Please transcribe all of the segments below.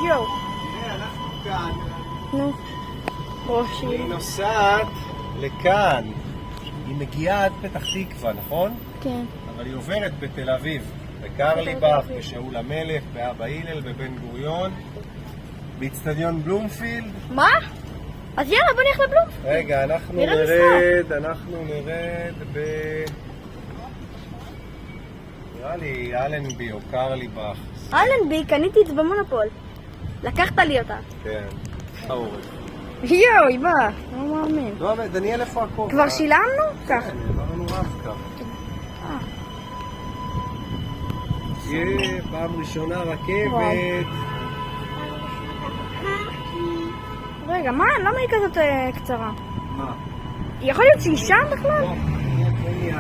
יואו. הנה, אנחנו כאן. נו. ראשי. היא נוסעת לכאן. היא מגיעה עד פתח תקווה, נכון? כן. אבל היא עוברת בתל אביב. בקרליבך, בשאול המלך, באבא הלל, בבן גוריון, באצטדיון בלומפילד. מה? אז יאללה, בוא נלך לבלומפילד. רגע, אנחנו נרד ב... נראה לי אלנבי או קרליבך. אלנבי, קניתי את זה במונופול. לקחת לי אותה. כן. העורף. יואו, היא באה. לא מאמין. לא, אבל דניאל, איפה הכל? כבר שילמנו? ככה. עברנו רב-קו. יהיה פעם ראשונה רכבת. רגע, מה? למה היא כזאת קצרה? מה? יכול להיות שהיא שם בכלל? לא, מיד.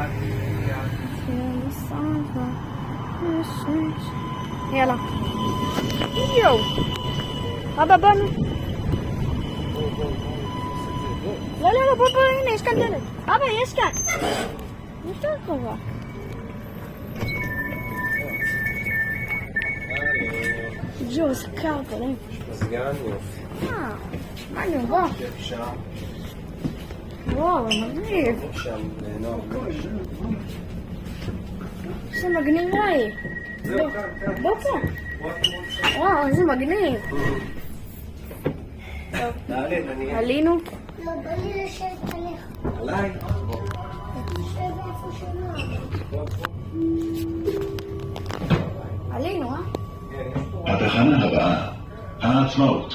יאללה. יואו. אבא בנו. לא, בוא, הנה, יש כאן דלת. אבא, יש כאן. יותר קרובה. ג'ו, זה קר פה, לא? מזגן יופי. מה נו, בוא. וואו, מגניב. שם נהנור. זה מגניב ראי. זהו, כאן. בוא פה. וואו, איזה מגניב. תעלה, דניאל. עלינו. לא, בא לי לשבת עליך. עליי. תשב איפה שלא. עלינו, התחנה הבאה, העצמאות.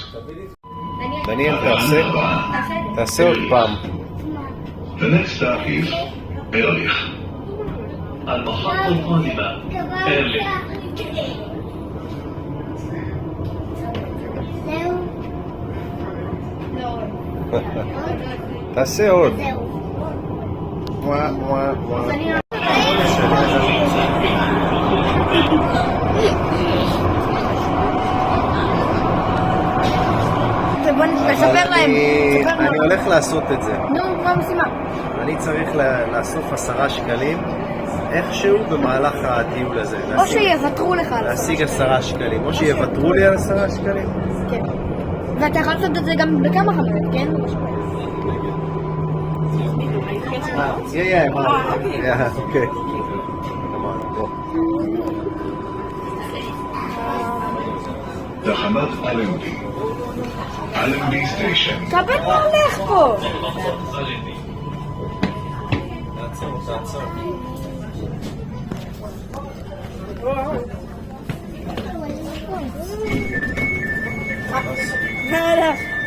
דניאל, תעשה עוד פעם. The next stop is ארליך. المحطة القادمة أرليך. זהו. תעשה עוד. זהו. וואו. בוא נספר להם. אני הולך לעשות את זה. נו, מה המשימה? אני צריך לאסוף 10 שקלים איכשהו במהלך הטיול הזה. או שיוותרו לך על זה. להשיג 10 שקלים. או שיוותרו לי על 10 שקלים. כן. ואתה יכול לעשות את זה גם בכמה חנויות, כן? אוקיי. תחנת אלנבי. אלנבי סטיישן. קבל מה הולך פה? תעצור. לא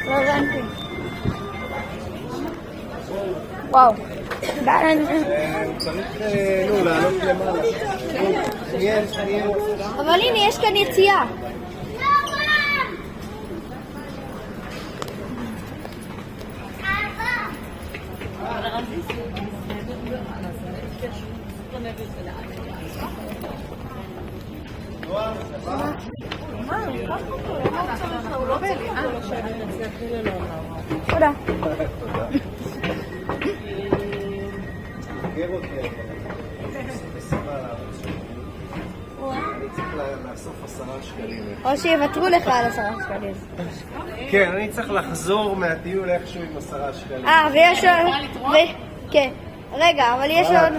הבנתי. וואו. צריך לעלות למעלה. דניאל. אבל הנה, יש כאן יציאה. תודה. אני צריך לאסוף 10 שקלים. או שיוותרו לך על 10 שקלים. כן, אני צריך לחזור מהטיול איכשהו עם 10 שקלים. ויש עוד... כן. רגע, אבל יש עוד...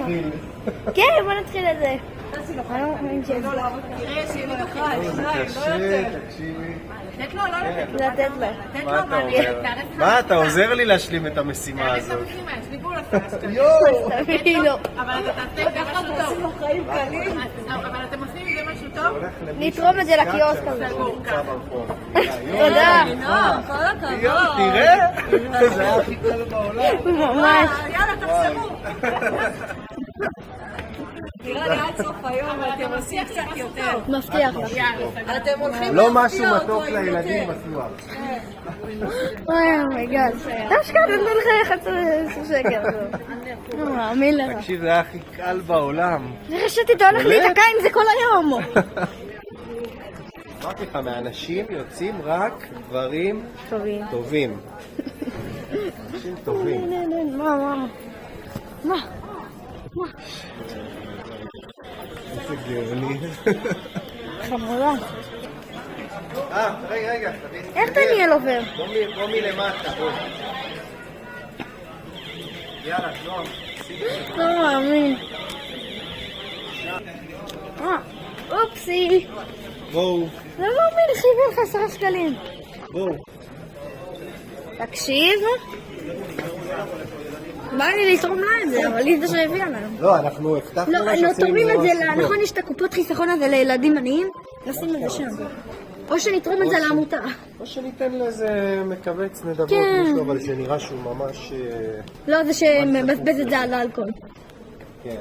כן, בוא נתחיל את זה. אני לא מאמין שזה. תראה, שיהיה לי אחד, קשה, תקשיבי. לתת לו, לא לתת לו. לתת לו. מה אתה אומר? מה, אתה עוזר לי להשלים את המשימה הזאת. יש לי בול 10 שקלים. תביאי לו. אבל אתה תעשה את זה משהו טוב. אבל אתם עושים עם זה משהו טוב? נתרום את זה לקיוסק הזה. תודה. כל הכבוד. תראה, זה היה הכי קל בעולם. ממש. יאללה, תחשבו. נראה לי עד סוף היום אתם עושים קצת יותר. מבטיח לך. אתם הולכים לא משהו מתוק לילדים בטוח. אוי אומייגאד. דווקא נתנו לך 11 שקל. נו, מאמין לך. תקשיב, זה היה הכי קל בעולם. חשבתי אתה הולך להיתקע עם זה כל היום. אמרתי לך, מהאנשים יוצאים רק דברים טובים. אנשים טובים. מה? איזה גאוני. חמודה. רגע, תביא. איך דניאל עובר? בוא מלמטה, בוא. יאללה, נועם. לא מאמין. אופסי. בואו, לא מאמין, חיבר לך 10 שקלים. בואו. תקשיב. בא לי לתרום לה את זה, אבל לי זה שהביאה לנו. לא, אנחנו הבטחנו לא, לה לא שעושים תורמים את זה, סיפור. נכון יש את הקופות חיסכון הזה לילדים עניים? נשים את זה שם. או שנתרום את זה לעמותה. או שניתן לאיזה מקבץ נדבות, כן. משהו, אבל שנראה שהוא ממש... לא, זה שמבזבז את זה על האלכוהול. כן.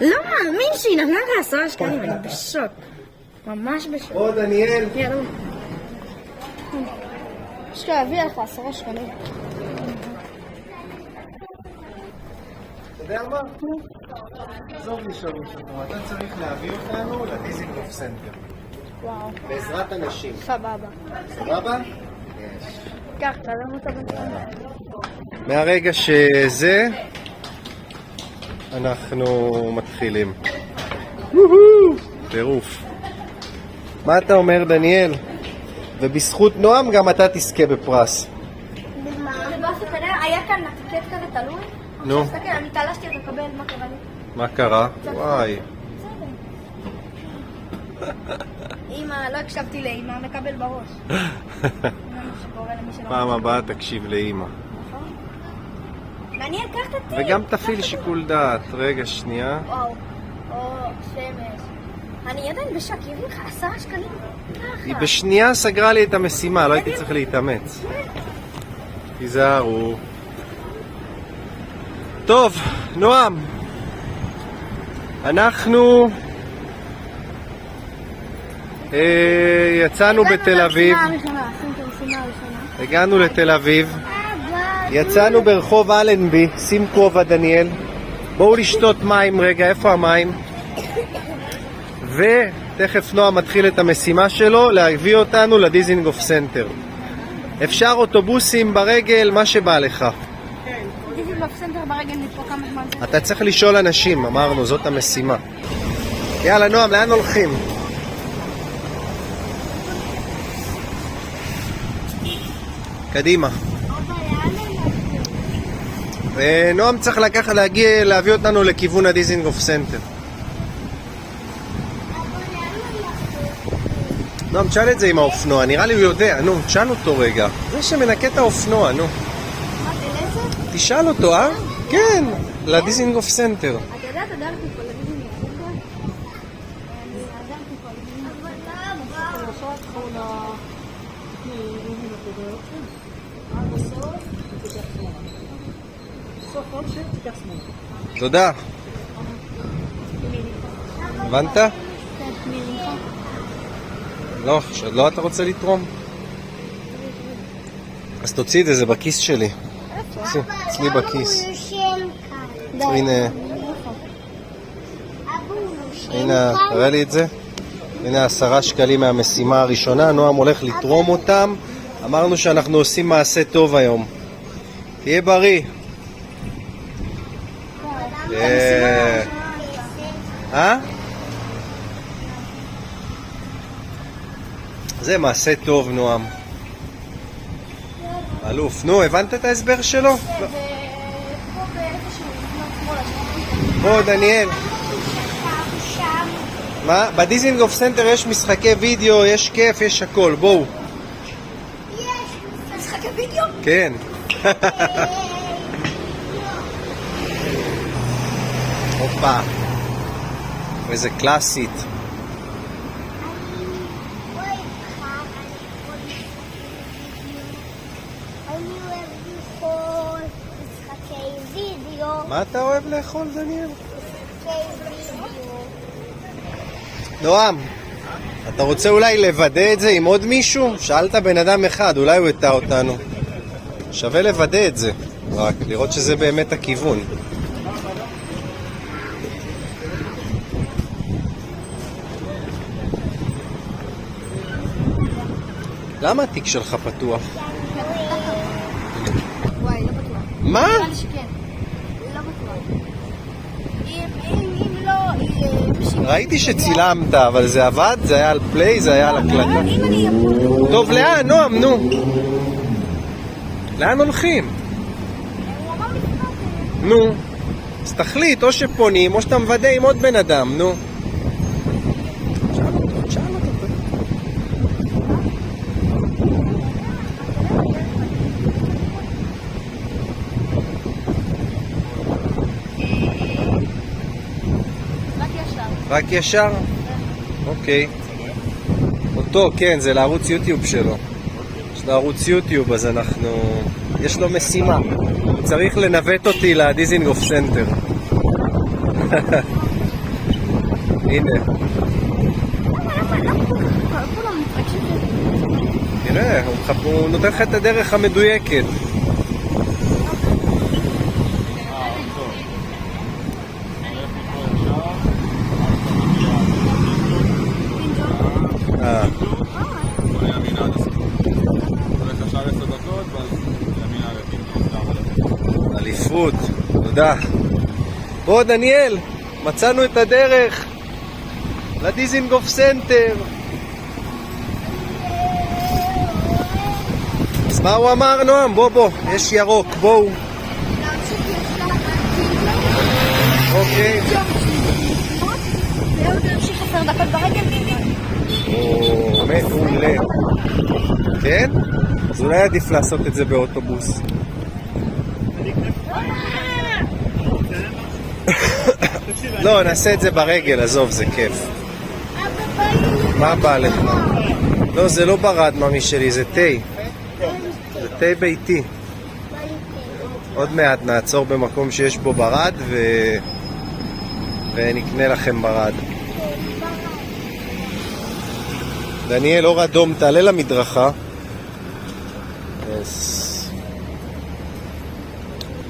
לא מאמין שהיא נתנה לך 10 שקלים, אני בשוק. ממש בשוק. בוא, דניאל. יאללה. יש לה להביא לך 10 שקלים. אתה יודע מה? עזוב לשאול משהו. אתה צריך להביא אותנו לדיזינגוף סנטר. וואו. בעזרת אנשים. סבבה. סבבה? קח, תעלם אותה בנתיים. מהרגע שזה, אנחנו מתחילים. טירוף. מה אתה אומר, דניאל? ובזכות נועם גם אתה תזכה בפרס. היה כאן נקט כזה תלוי? נו, תסתכל, אני תלשתי את לקבל, מה קרה לי? מה קרה? וואי. אמא, לא הקשבתי לאמא, מקבל בראש. פעם הבאה תקשיב לאמא. מעניין, קח את הטיפ. וגם תפעיל שיקול דעת. רגע, שנייה. וואו, או שמש. אני עדיין בשק, יביא לך 10 שקלים. היא בשנייה סגרה לי את המשימה, לא הייתי צריך להתאמץ. תיזהרו. טוב, נועם. יצאנו בתל אביב. הגענו לתל אביב. יצאנו ברחוב אלנבי. שים כובע, דניאל. בואו לשתות מים רגע, איפה המים? ותכף נועם מתחיל את המשימה שלו להביא אותנו לדיזינגוף סנטר. אפשר אוטובוסים ברגל, מה שבא לך. דיזינגוף סנטר ברגל מפה כמה זמן זה? אתה צריך לשאול אנשים, אמרנו, זאת המשימה. יאללה נועם, לאן הולכים? קדימה. ונועם צריך להביא אותנו לכיוון הדיזינגוף סנטר. נועם, תשאל את זה עם האופנוע, נראה לי הוא יודע, נו, תשאל אותו רגע. זה שמנקה את האופנוע, נו. תשאל אותו, אה? כן, לדיזינגוף סנטר. אתה יודע, אתה דרכתי פה לדיזינגוף סנטר? אני דרכתי פה לדיזינגוף סנטר. תודה. הבנת? לא אתה רוצה לתרום? אז תוציא את זה, זה בכיס שלי. תוציא, אצלי בכיס. הנה, הנה, תראה לי את זה. הנה 10 שקלים מהמשימה הראשונה, נועם הולך לתרום אותם. אמרנו שאנחנו עושים מעשה טוב היום. תהיה בריא. זה מעשה טוב, נועם. אלוף. נו, הבנת את ההסבר שלו? בוא, דניאל. מה? בדיזינגוף סנטר יש משחקי וידאו, יש כיף, יש הכל. בואו. משחקי וידאו? כן. הופה. איזה קלאסית. מה אתה אוהב לאכול, דניאל? נועם, אתה רוצה אולי לוודא את זה עם עוד מישהו? שאלת בן אדם אחד, אולי הוא יטע אותנו. שווה לוודא את זה, רק לראות שזה באמת הכיוון. למה התיק שלך פתוח? וואי, לא בטוח. מה? נראה לי שכן. לא בטוח. אם לא, ראיתי שצילמת, אבל זה עבד? זה היה על פליי? זה היה על הקלטה? אם אני אפול... טוב, לאן? נועם, נו. לאן הולכים? הוא אמר לפנות... נו. אז תחליט, או שפונים, או שאתה מוודא עם עוד בן אדם, נו. שאל אותו. רק ישר. רק ישר? אוקיי. אותו, כן, זה לערוץ יוטיוב שלו. יש לו ערוץ יוטיוב, אז יש לו משימה. הוא צריך לנווט אותי לדיזינגוף סנטר. הנה. כולם מתרגשים. תראה, הוא נותן לך את הדרך המדויקת. אליפות, תודה. בוא דניאל, מצאנו את הדרך לדיזינגוף סנטר. אז מה הוא אמר, נועם? בוא, יש ירוק, בואו. אוקיי. זהו, תמשיך 10 דקות ברגל. או, מעולה. כן? אז אולי עדיף לעשות את זה באוטובוס. לא, נעשה את זה ברגל, עזוב, זה כיף. מה בא לך? לא, זה לא ברד, ממי שלי, זה תה. זה תה ביתי. עוד מעט נעצור במקום שיש בו ברד ונקנה לכם ברד. דניאל, אור אדום, תעלה למדרכה.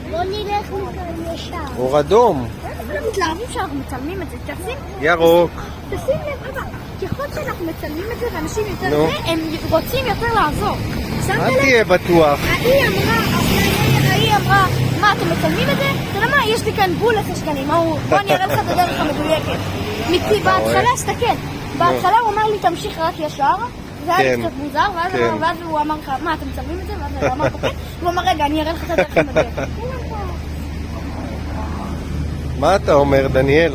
בוא נלך מכאן ישר. אור אדום. אנחנו מתלהבים שאנחנו מצלמים את זה, תשים ירוק. לב, אבא, ככל שאנחנו מצלמים את זה ואנשים יותר נו. זה, הם רוצים יותר לעזור. שמת אל לב? תהיה בטוח. ההיא אמרה, מה, אתם מצלמים את זה? אתה יודע מה, יש לי כאן בול 10 שקלים, בוא אני אראה לך את הדרך המדויקת. בהתחלה, הסתכל, בהתחלה הוא אמר לי תמשיך רק ישר, זה היה לי קצת מוזר, ואז הוא אמר לך, מה, אתם מצלמים את זה? ואז הוא אמר, אוקיי, הוא אמר, רגע, אני אראה לך את הדרך המדויקת. מה אתה אומר, דניאל?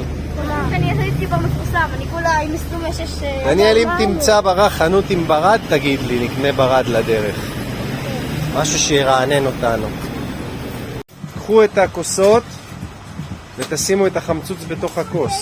אני עשיתי כבר מפורסם, אני כולה עם מסתומה 6... דניאל, אם תמצא חנות עם ברד, תגיד לי, נקנה ברד לדרך. משהו שירענן אותנו. קחו את הכוסות ותשימו את החמצוץ בתוך הכוס.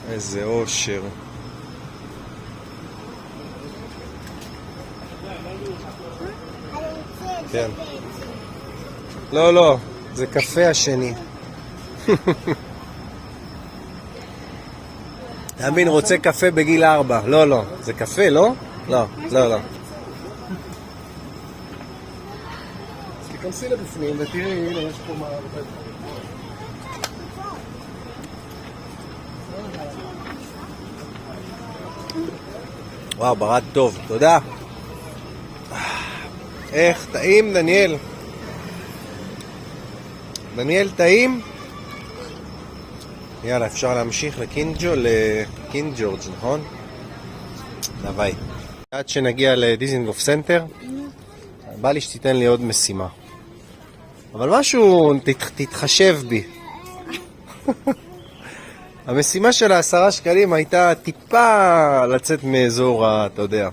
איזה אושר. כן. לא, זה קפה השני. תאמין, רוצה קפה בגיל 4. לא, זה קפה, לא? לא. תיכנסי לבפנים ותראי, הנה, יש פה מערבב. וואו, ברד טוב, תודה. איך, טעים, דניאל? דניאל, טעים? יאללה, אפשר להמשיך לקינג ג'ורג', נכון? ביי. עד שנגיע לדיזינגוף סנטר, בא לי שתיתן לי עוד משימה. אבל משהו, תתחשב בי. המשימה של 10 שקלים הייתה טיפה לצאת מאזור, אתה יודע.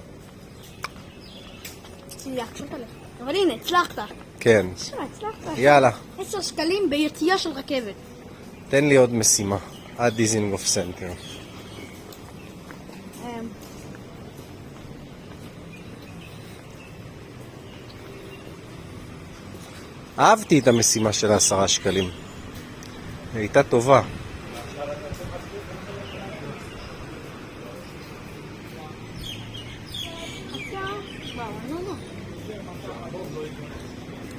אבל הנה, הצלחת. כן. הצלחת. יאללה. 10 שקלים ביציאה של רכבת. תן לי עוד משימה, עד דיזינגוף סנטר. אהבתי את המשימה של 10 שקלים. היא הייתה טובה.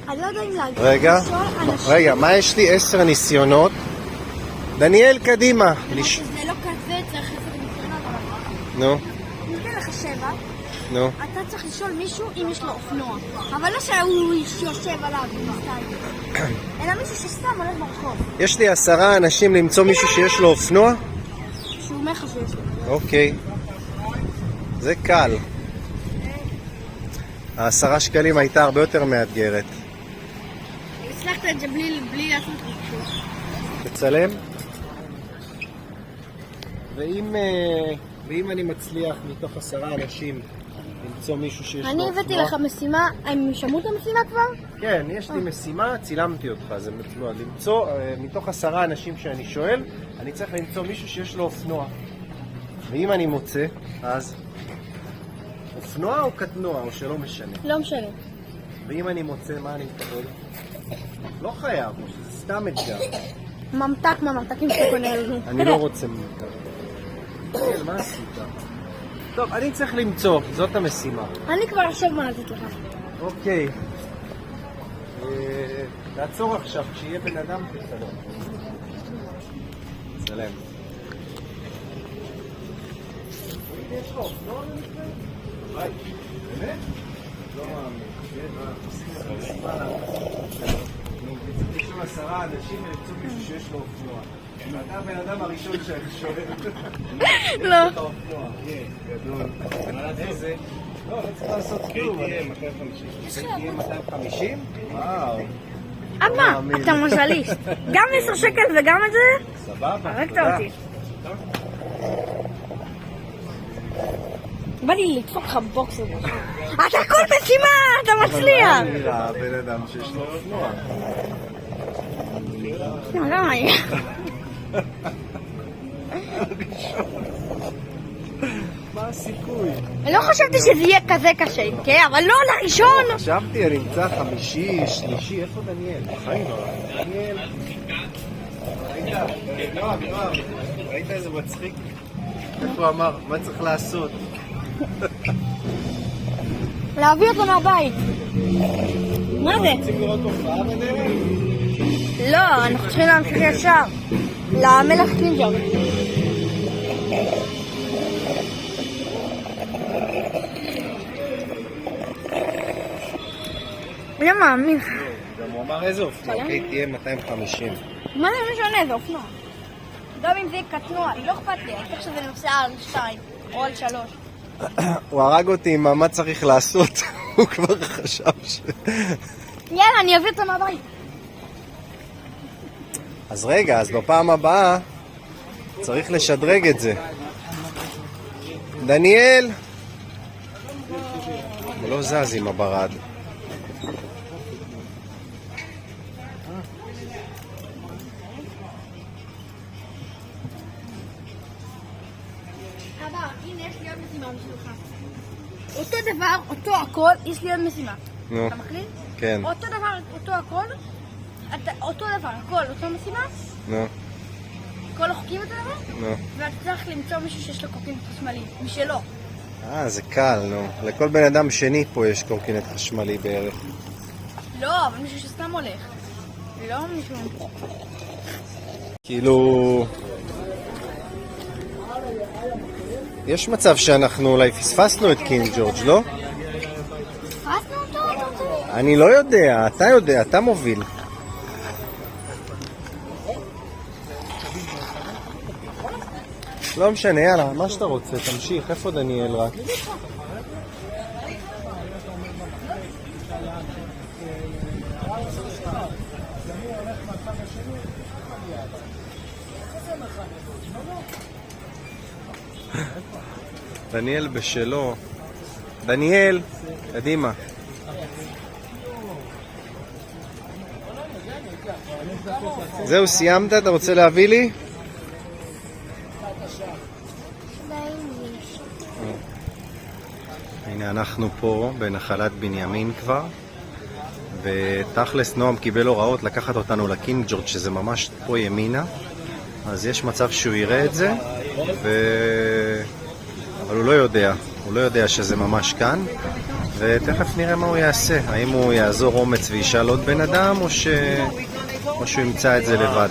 אני לא יודע אם להגיד. רגע, מה יש לי? 10 ניסיונות. דניאל, קדימה. זה לא קפה. נו, ניתן לך 7, נו. אתה צריך לשאול מישהו אם יש לו אופנוע. אבל לא שהוא יושב עליו מסתיים. אלא מישהו שסתם הולך ברחוב. יש לי 10 אנשים למצוא מישהו שיש לו אופנוע? שהוא אומר לך שיש לו. אוקיי. זה קל. 10 שקלים הייתה הרבה יותר מאתגרת. הצלחת את זה בלי לעשות ריגשות. תצלם. ואם אני מצליח מתוך 10 אנשים למצוא מישהו שיש לו אופנוע... אני הבאתי לך משימה, הם שמעו את המשימה כבר? כן, יש לי משימה, צילמתי אותך, זה מצלוע. למצוא, מתוך 10 אנשים שאני שואל, אני צריך למצוא מישהו שיש לו אופנוע. ואם אני מוצא, אז... אופנוע או קטנוע, או שלא משנה. לא משנה. ואם אני מוצא, מה אני מקבל? לא חייב, זה סתם אתגר. ממתק מהממתקים שאתה קונה לנו. אני לא רוצה ממתק. כן, מה עשית? טוב, אני צריך למצוא, זאת המשימה. אני כבר עכשיו מה לתת לך. אוקיי. תעצור עכשיו, כשיהיה בן אדם תצלם. צלם. יש לו, לא נשמע? באמת? לא מאמין. יש לו 10 אנשים ולמצוא מישהו שיש לו אופנוע. ואתה הבן אדם הראשון שאני שואל. לא. יש לך אופנוע, גדול. איזה? לא, לא צריך לעשות כלום. תהיה 250. תהיה 250? וואו. אבא, אתה מזליסט. גם 10 שקל וגם את זה? סבבה. הרגת אותי. בא לי לדפוק לך בוקס הזה. אתה כל משימה, אתה מצליח. אבל מה נראה בן אדם שיש לו אופנוע? לא היה. מה הסיכוי? אני לא חשבתי שזה יהיה כזה קשה, כן? אבל לא לראשון. חשבתי, אני אמצא 5, 3, איפה דניאל? בחיים לא. דניאל. ראית איזה מצחיק? איפה אמר? מה צריך לעשות? להביא אותו מהבית. מה זה? רוצים לראות הופעה בדרך? לא, אנחנו צריכים להמשיך ישר. למלך קינג'ר. לא מאמין. גם הוא אמר איזה אופנוע? אוקיי, תהיה 250. מה זה משנה? זה אופנוע. גם אם זה יהיה קטנוע, לא אכפת לי. אני חושב שזה נוסע על 2 או על 3. הוא הרג אותי עם מה צריך לעשות. הוא כבר חשב יאללה, אני אביא אותו מהבית. אז רגע, אז בפעם הבאה צריך לשדרג את זה. דניאל! הוא לא זז עם הברד. אבא, הנה יש לי עוד משימה בשבילך. אותו דבר, אותו הכל, יש לי עוד משימה. נו, אתה מקליט? כן, אותו דבר, אותו הכל, אותו דבר, הכל, אותו משימה, נו, כל החוקים אותו דבר, נו. ואתה צריך למצוא מישהו שיש לו קורקינט חשמלי, משלו. זה קל, נו. לכל בן אדם שני פה יש קורקינט חשמלי בערך. לא, אבל מישהו שסתם הולך. לא מישהו... כאילו... יש מצב שאנחנו אולי פספסנו את קינג ג'ורג', לא? פספסנו אותו? אתה רוצה? אני לא יודע, אתה יודע, אתה מוביל. לא משנה, יאללה, מה שאתה רוצה, תמשיך. איפה דניאל רק? דניאל בשלו. דניאל, קדימה. זהו, סיימת? אתה רוצה להביא לי? הנה אנחנו פה בנחלת בנימין כבר, ותכלס נועם קיבל הוראות לקחת אותנו לקינג ג'ורג' שזה ממש פה ימינה, אז יש מצב שהוא יראה את זה, אבל הוא לא יודע שזה ממש כאן, ותכף נראה מה הוא יעשה, האם הוא יעזור אומץ וישאל עוד בן אדם או שהוא ימצא את זה לבד.